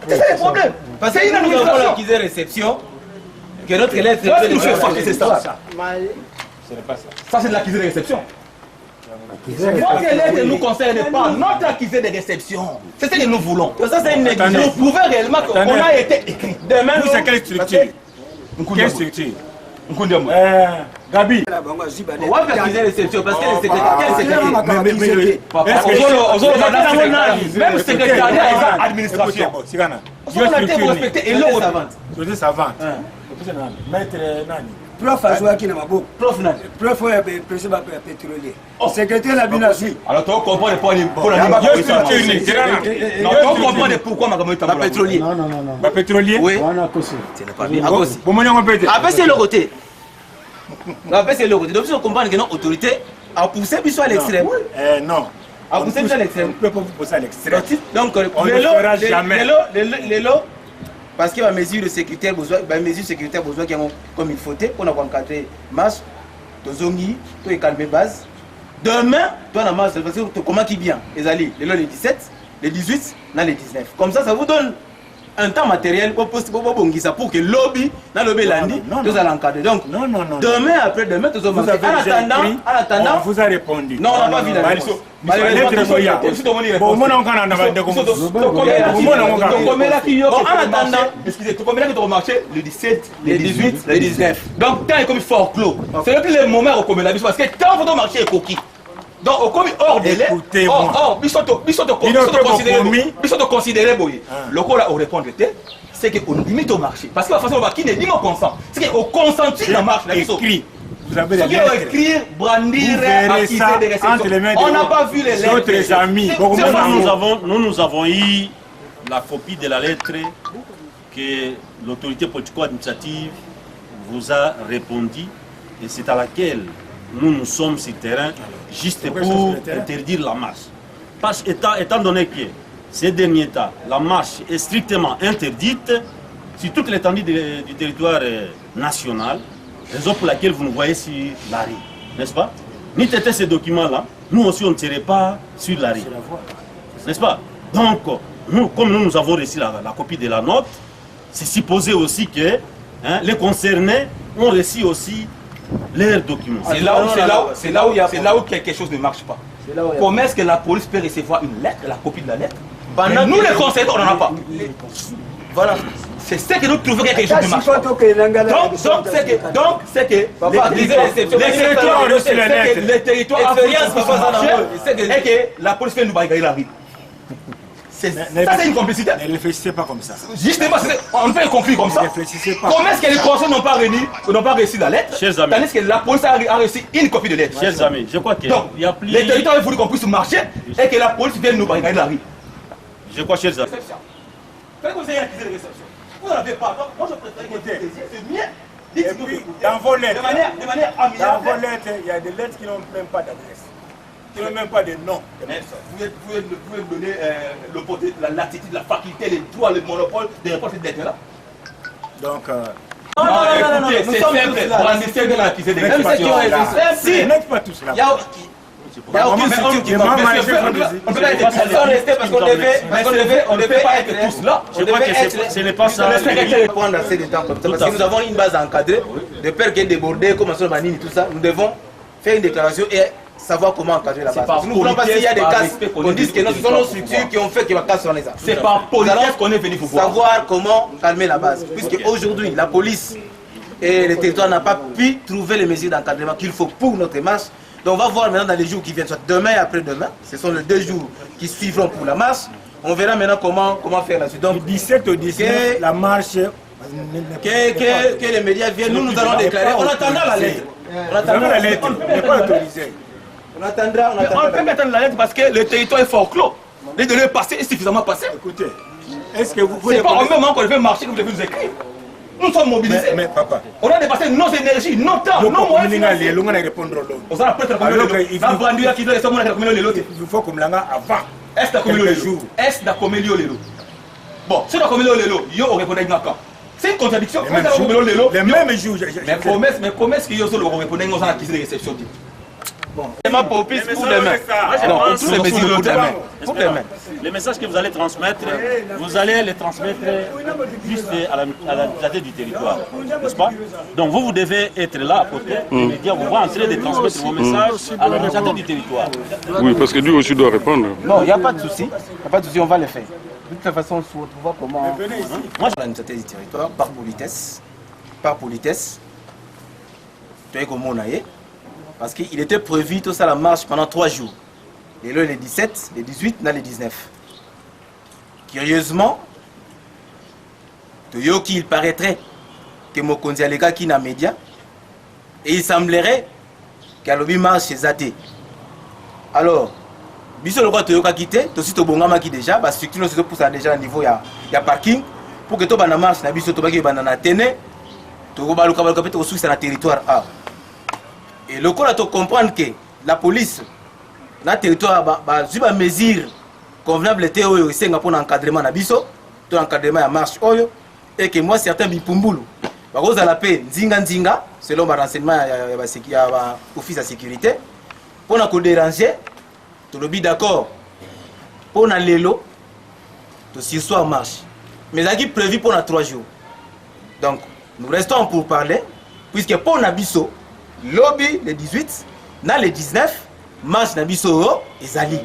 C'est le problème. Parce que nous avons l'accusé de réception. Que notre lettre nous fait fâcher, c'est ça. Ce n'est pas ça. Ça, c'est de l'accusé de réception. Votre lettre ne nous concerne pas. Notre accusé de réception. C'est ce que nous voulons. Ça, c'est une négligence. Vous prouvez réellement qu'on a été écrit. Demain, Vous, c'est quelle structure? Quelle structure? Gabi. On va faire accusé de réception parce que le secrétaire. Quel secrétaire? Même secrétariat et administration. On a été respecté et l'eau savante. Je savante. Maître Nani. Prof azwaki na maboko. Prof nani? Prof oyo président ya pétrolier. Secrétaire la binasui. Alors tu comprends pourquoi pourquoi ma pétrolier. Non. Ma pétrolier. Oui. Ce n'est pas bien. C'est le côté. C'est le côté. Donc si on comprend que notre autorité a poussé plus à l'extrême. Non. A poussé plus à l'extrême. On ne peut pas vous pousser à l'extrême. Donc on ne le fera jamais. Les lots. Parce qu'il y a des mesures sécuritaires besoin, qui ont comme il faut pour encadrer marche, tozongi, to calmer base. Demain, toi la marche, parce que comment qui vient les alliés, les 17, les 18, les 19. Comme ça vous donne un temps matériel pour que lobby, dans lobby lundi, vous allez encadrer. Donc, demain après demain, vous avez en attendant, on vous a répondu. Non, on n'a pas vu la réponse. Le 17, les 18, les 19. Donc, tant comme fort clos. C'est le moment où on la parce que tant que marché est coquille. Donc, au commis hors délai, ils sont considérés, le coup là, on répond c'est qu'on limite au marché. Parce que la façon qui ne dit pas consent, c'est qu'on consenti la marche. Écrit. Vous avez les lettres. Écrire, brandir, acquiser des réceptions. On n'a pas vu les lettres. D'autres amis. Nous avons eu la copie de la lettre que l'autorité politico-administrative vous a répondu et c'est à laquelle nous sommes sur le terrain juste pour interdire la marche. Parce étant donné que ces derniers temps, la marche est strictement interdite sur toute l'étendue du territoire national, raison pour laquelle vous nous voyez sur la rue, n'est-ce pas? Ni t'étais ces documents-là, nous aussi on ne tirait pas sur la rue, n'est-ce pas? Donc, comme nous avons reçu la copie de la note, c'est supposé aussi que les concernés ont reçu aussi leurs documents. C'est là où quelque chose ne marche pas. Comment est-ce que la police peut recevoir une lettre, la copie de la lettre? Mais nous les concernés, on n'en a pas. Voilà. C'est ce que nous trouvons que quelque chose ne marche pas. Donc, c'est que les territoires et que la police fait nous bagailler la rue. Ça, c'est une complicité. Ne réfléchissez pas comme ça. Justement, on fait un conflit comme ça. Ne réfléchissez pas. Comment est-ce que les conseils n'ont pas reçu la lettre? Chers amis. Tandis que la police a reçu une copie de lettre. Chers amis, je crois que les territoires ont voulu qu'on puisse marcher et que la police vienne nous bagailler la rue. Je crois, chers amis. Faites vous ayez accusé de réception. Vous n'en avez pas. Moi, je préfère que c'est mieux. Dans vos lettres, de manière amicale. dans vos lettres, il y a des lettres qui n'ont même pas d'adresse, qui n'ont même pas de nom. Vous pouvez me donner la latitude, la faculté, les droits, le monopole de répondre à cette lettre-là? Donc, non, c'est simple. Brandissez de l'accusé de réception. Si, n'êtes pas tous là. Il n'y a aucune structure qui va. On ne peut pas être tous là. Parce qu'on ne devait pas être tous là. Je crois que ce n'est pas ça. Le secrétaire prendre assez de temps comme ça. Parce que nous avons une base encadrée. De peur qu'il y ait débordé, comme on Manini, tout ça. Nous devons faire une déclaration et savoir comment encadrer la base. Nous ne voulons pas s'il y a des casses qu'on dise que ce sont nos structures qui ont fait que la casse sur les armes. C'est par politesse qu'on est venu pour savoir comment calmer la base. Puisque aujourd'hui, la police et le territoire n'ont pas pu trouver les mesures d'encadrement qu'il faut pour notre marche. Donc on va voir maintenant dans les jours qui viennent, soit demain et après-demain, ce sont les 2 jours qui suivront pour la marche. On verra maintenant comment faire la suite. Donc 17 au 19, la marche. Que les médias viennent, nous allons déclarer. On attendra la lettre. On attendra la lettre, n'est pas autorisé. On attendra. On peut attendre la lettre parce que le territoire est fort clos. Les données passées est suffisamment passées. Écoutez, est-ce que vous pouvez. C'est pas au même moment qu'on devait marcher que vous devez nous écrire. Nous sommes mobilisés. Mais papa. On a dépassé nos énergies, nos temps, nos moyens financiers. On s'en a peut-être il faut comme l'anga avant. Est-ce d'accord le lot? Bon, si d'accord le lot, on répondait quand? C'est une contradiction. Les mêmes jours. Mais comment est-ce que vous répondez aux acquisitions? Bon, c'est ma popiste pour demain. Non, tous les mesures pour demain. Pour demain. Les messages que vous allez transmettre, vous allez les transmettre juste à la du territoire, n'est-ce pas? Donc vous devez être là à côté, les médias vont en train de transmettre vos messages à l'administrateur du territoire. Oui, parce que lui aussi doit répondre. Non, il n'y a pas de souci. Il n'y a pas de souci, on va le faire. De toute façon, on va voir comment. Moi, je l'administrateur du territoire, par politesse. Par politesse. Tu es comme on a eu. Parce qu'il était prévu tout ça la marche pendant 3 jours. Et là, les 17, les 18, là, les 19. Curieusement, il paraîtrait que Mokonzi Alega qui n'a média et il semblerait qu'Alobi marche chez Zate. Alors, biso le roi Toyoka quitté, tout suite au Bongama qui déjà, parce que structure se pousse déjà à niveau il y a parking pour que tout bana marche na biso to baki bana tene to ba luka ba kapete au sur na territoire A. Et le coup là tu comprendre que la police na territoire ba zuba mesure convenable était oyo isenga pour encadrement na biso, to encadrement ya marche oyo et que moi certains bipumbulu ba koza la paix nzinga selon ma renseignement ya office de sécurité pour na ko déranger tout le but d'accord pour na lelo to sur soir marche mais ça qui prévu pour na 3 jours. Donc nous restons pour parler puisque pour na biso lobby le 18 na le 19 marche na biso ezali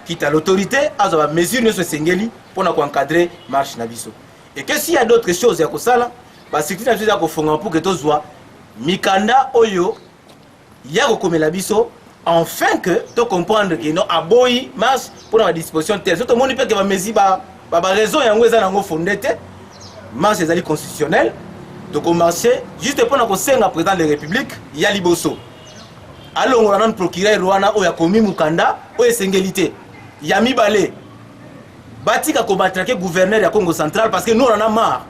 quitte à l'autorité à la mesure ne se sengeli pour na encadrer marche na biso et que s'il y a d'autres choses ya ko sala ba sécurité na biso ya ko fonga pour que to zwa mikanda oyo ya ko komela biso enfin que tu comprendre que non aboyi marche pour la disposition telle tout le monde peut que va mesure ba raison yango eza nango fondé te marche ezali constitutionnel donc au marché juste pour na ko senga président de la République ya liboso alongo na procureur rwana oya komi mukanda oya sengelité ya mibale batika ko batraquer gouverneur ya Congo central parce que nous on en a marre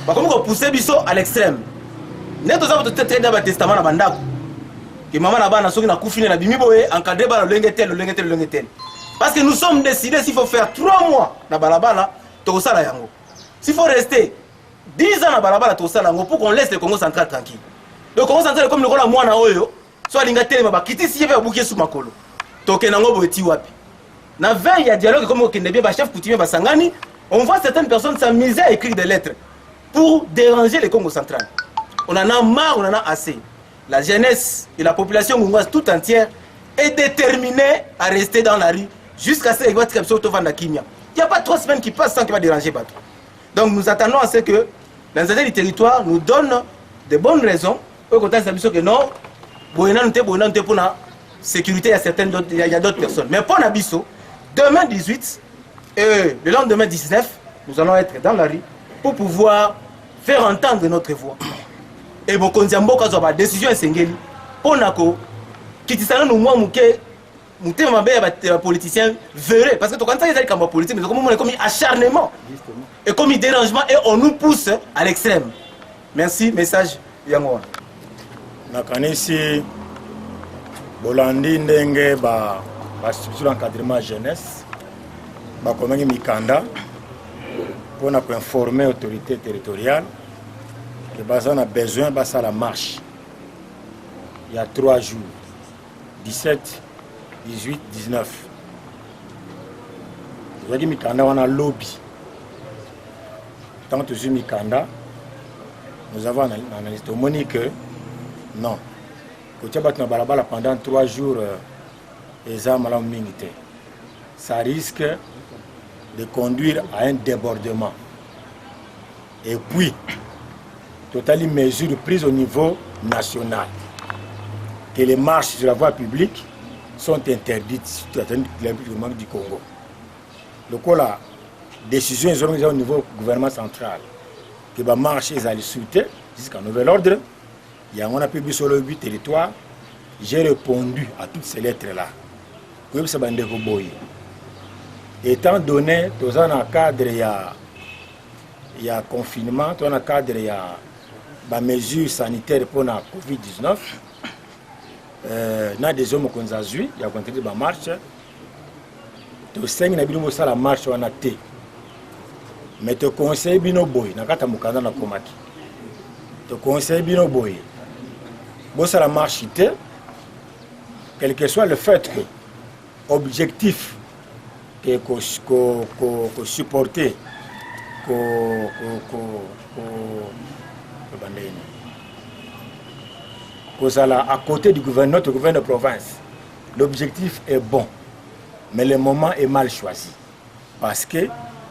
ba comme ko pousser biso à l'extrême neto za to traiter ba testament na bandako que maman là-bas n'a soki na kufine na bimi boye encadré ba le lengetel parce que nous sommes décidés s'il faut faire 3 mois na balabala to sala yango s'il faut rester 10 ans na balabala to sala yango pour qu'on laisse le Congo central tranquille. Le Congo central comme le kola mwana oyo soit linga telema ba kiti si ba bukie sous makolo to ke nango boeti wapi na 20 il y a dialogue comme okende bien ba chef coutumier ba sangani on voit certaines personnes s'amuser à écrire des lettres pour déranger le Congo central. On en a marre, on en a assez. La jeunesse et la population mongolaise tout entière est déterminée à rester dans la rue jusqu'à ce que votre capsule au Vanda Kimia. Il n'y a pas 3 semaines qui passent sans qu'il va déranger pas tout. Donc nous attendons à ce que l'ensemble du territoire nous donne de bonnes raisons pour qu'on ait que non, pour la sécurité, il y a d'autres personnes. Mais pour Nabiso, demain 18 et le lendemain 19, nous allons être dans la rue pour pouvoir faire entendre notre voix. Et bon, quand on a une décision essentielle pour nous, qui nous les politiciens verraient. Parce que quand on est comme politique, mais comme acharnement et comme dérangement, et on nous pousse à l'extrême. Merci, message Yango. Nakanisi Bolandi ndenge ba structure d'encadrement jeunesse ba komengi mikanda pour informer l'autorité territoriale que Bazan a besoin de la marche. Il y a 3 jours, 17, 18, 19. Je dis Mikanda, on a lobby. Tant que je Mikanda, nous avons analysé que non. Quand tu as balabala pendant 3 jours, ça risque de conduire à un débordement. Et puis, totales mesures prises au niveau national. Que les marches sur la voie publique sont interdites sur le gouvernement du Congo. Le coup, la décision est au niveau du gouvernement central. Que les marches allaient sauter jusqu'à nouvel ordre. Il y a un appui sur le territoire. J'ai répondu à toutes ces lettres-là. Étant donné que dans un cadre, il y a confinement, dans un cadre, il y a des mesures sanitaires pour la COVID-19. Il y a des hommes qui ont eu, il y a des marches. Il y a la marche on a été. Mais tu conseilles bien boy, na kata mukanda na komaki. Tu conseilles bien boy. Bon ça la marcheité. quel que soit le fait que objectif que supporter à côté du gouverneur, notre gouverneur de province, l'objectif est bon, mais le moment est mal choisi. Parce que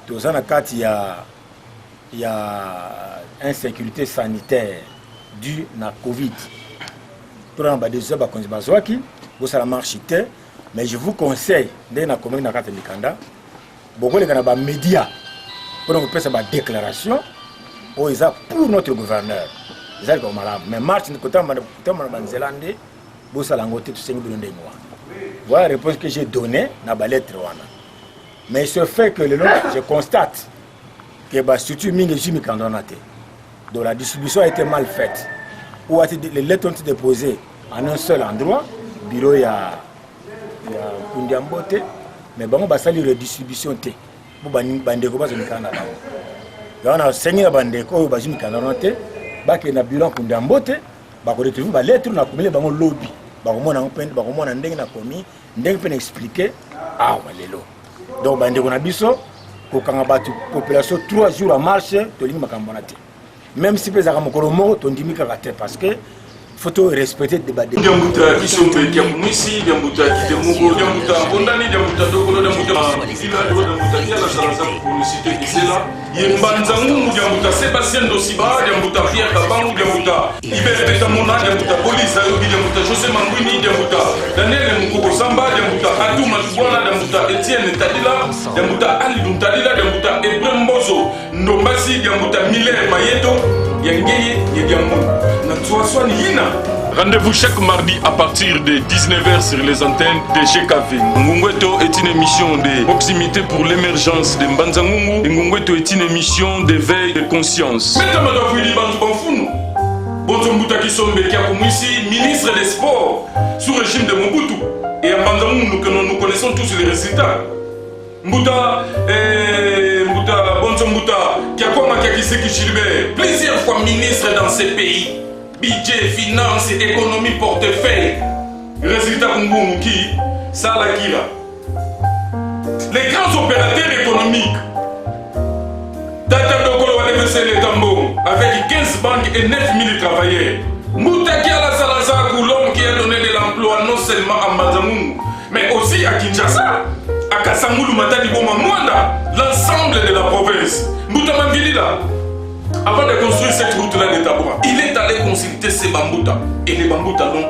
dans un cas, il y a insécurité sanitaire due à la Covid. Mais je vous conseille, dans la commune de Mikanda, beaucoup de médias pour nous faire une déclaration pour notre gouverneur. Mais marche de côté de Zélande, voilà la réponse que j'ai donnée dans la lettre. Mais ce fait que je constate que surtout donc la distribution a été mal faite. Ou les lettres ont été déposées en un seul endroit, bureau il y a Kundiambote, mais bon, on va la redistribution. On a enseigné la bande ko ba jimi kanana te ba ke na bilan Kundiambote ba ko retrouver ba lettre na komile ba lobby ba ko mona mpende ba ko mona ndenge na komi ndenge pe expliquer ah walelo donc bande ko na biso ko kanga batu population 3 jours à marche to lingi makambona te même si pesa ka mokolo moko to ndimi ka te parce que faut respecter le débat. Diambuta kisombe kia kumisi, diambuta kitemugo, diambuta kondani, diambuta dokolo, diambuta ila diambuta kia la salaza pour citer Kisela, Yembanza Ngungu, diambuta Sébastien Dosiba, diambuta Pierre Kabangu, diambuta Iber Betamona, diambuta Polisa Yobi, diambuta José Mangwini, diambuta Daniel Mukoko Samba, diambuta Adou Matubwana, diambuta Etienne Tadila, diambuta Ali Duntadila, diambuta Ebrem Bozo, Ndombasi, diambuta Miller Mayeto, Yangeye, Yediamou. Rendez-vous chaque mardi à partir de 19h sur les antennes de GKV. Ngungweto est une émission de proximité pour l'émergence de Mbanzangungu. Ngungweto est une émission d'éveil de conscience. Ministre des Sports sous régime de Mobutu. Et à Mbanzangungu, nous connaissons tous les résultats. Mbuta Bonzo Mbuta, Kiakwama Kakiseki Chilibert, plusieurs fois ministre dans ces pays. Budget, finance, économie, portefeuille. Résultat Kungunguki, Salakira. Les grands opérateurs économiques. Tata Dokolo Wadebese le Tambo, avec 15 banques et 9000 travailleurs. Moutaki Ala Salazar Koulom qui a donné de l'emploi non seulement à Mbanzangungu, mais aussi à Kinshasa, à Kasangulu Matadi Boma Mwanda, l'ensemble de la province. Moutamambili là. Avant de construire cette route-là de Tabora, il est allé consulter ces bamboutas. Et les bamboutas l'ont